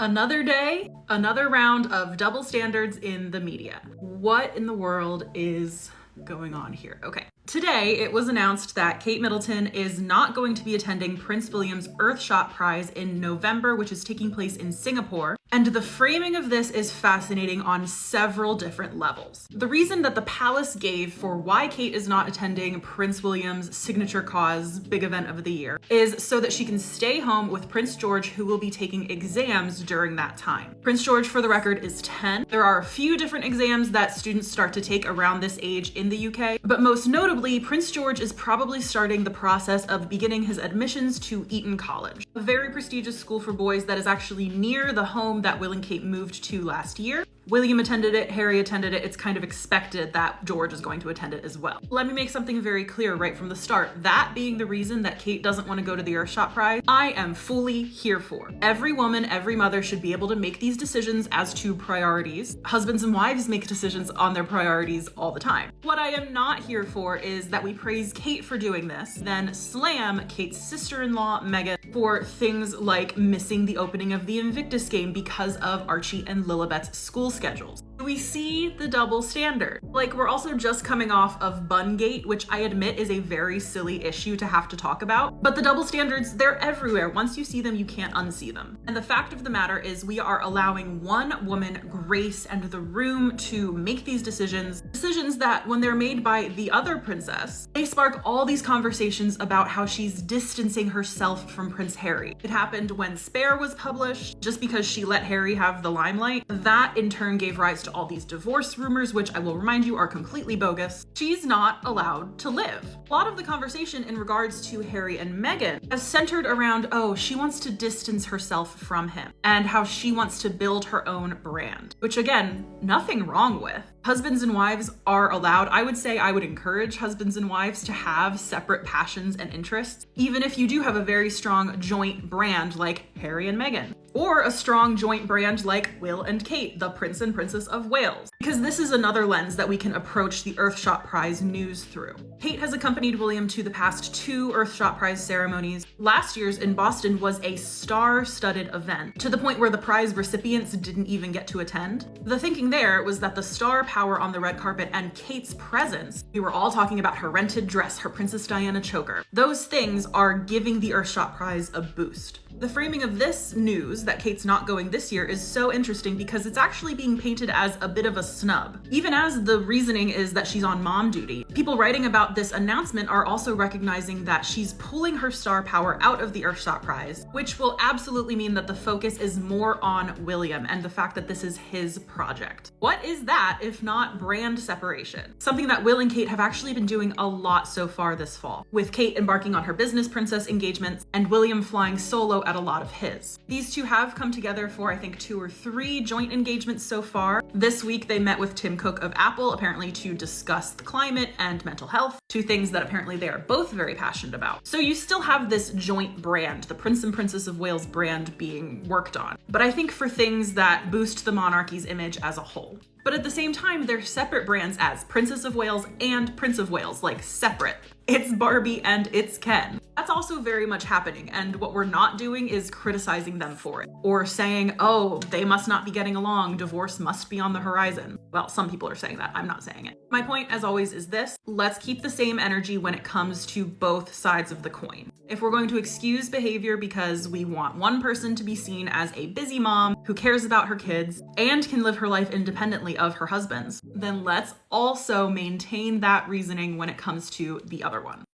Another day, another round of double standards in the media. What in the world is going on here? Okay. Today, it was announced that Kate Middleton is not going to be attending Prince William's Earthshot Prize in November, which is taking place in Singapore. And the framing of this is fascinating on several different levels. The reason that the palace gave for why Kate is not attending Prince William's signature cause big event of the year is so that she can stay home with Prince George, who will be taking exams during that time. Prince George, for the record, is 10. There are a few different exams that students start to take around this age in the UK, but most notably, Prince George is probably starting the process of beginning his admissions to Eton College, a very prestigious school for boys that is actually near the home that Will and Kate moved to last year. William attended it, Harry attended it. It's kind of expected that George is going to attend it as well. Let me make something very clear right from the start. That being the reason that Kate doesn't want to go to the Earthshot Prize, I am fully here for. Every woman, every mother should be able to make these decisions as to priorities. Husbands and wives make decisions on their priorities all the time. What I am not here for is that we praise Kate for doing this, then slam Kate's sister-in-law, Meghan, for things like missing the opening of the Invictus game because of Archie and Lilibet's school schedules. We see the double standard. Like, we're also just coming off of Bungate, which I admit is a very silly issue to have to talk about, but the double standards, they're everywhere. Once you see them, you can't unsee them. And the fact of the matter is we are allowing one woman grace and the room to make these decisions that when they're made by the other princess, they spark all these conversations about how she's distancing herself from Prince Harry. It happened when Spare was published, just because she let Harry have the limelight. That in turn gave rise to all these divorce rumors, which I will remind you are completely bogus. She's not allowed to live. A lot of the conversation in regards to Harry and Meghan has centered around, oh, she wants to distance herself from him and how she wants to build her own brand, which again, nothing wrong with. Husbands and wives are allowed. I would say I would encourage husbands and wives to have separate passions and interests, even if you do have a very strong joint brand like Harry and Meghan, or a strong joint brand like Will and Kate, the Prince and Princess of Wales, because this is another lens that we can approach the Earthshot Prize news through. Kate has accompanied William to the past 2 Earthshot Prize ceremonies. Last year's in Boston was a star-studded event, to the point where the prize recipients didn't even get to attend. The thinking there was that the star power on the red carpet and Kate's presence, we were all talking about her rented dress, her Princess Diana choker, those things are giving the Earthshot Prize a boost. The framing of this news that Kate's not going this year is so interesting because it's actually being painted as a bit of a snub, even as the reasoning is that she's on mom duty. People writing about this announcement are also recognizing that she's pulling her star power out of the Earthshot Prize, which will absolutely mean that the focus is more on William and the fact that this is his project. What is that if not brand separation? Something that Will and Kate have actually been doing a lot so far this fall, with Kate embarking on her business princess engagements and William flying solo at a lot of his. These two have come together for I think 2 or 3 joint engagements so far. This week they met with Tim Cook of Apple, apparently to discuss the climate and mental health, 2 things that apparently they are both very passionate about. So you still have this joint brand, the Prince and Princess of Wales brand, being worked on, but I think for things that boost the monarchy's image as a whole. But at the same time, they're separate brands as Princess of Wales and Prince of Wales, like separate. It's Barbie and it's Ken. That's also very much happening, and what we're not doing is criticizing them for it, or saying, oh, they must not be getting along, divorce must be on the horizon. Well, some people are saying that, I'm not saying it. My point, as always, is this: let's keep the same energy when it comes to both sides of the coin. If we're going to excuse behavior because we want one person to be seen as a busy mom who cares about her kids and can live her life independently of her husband's, then let's also maintain that reasoning when it comes to the other one.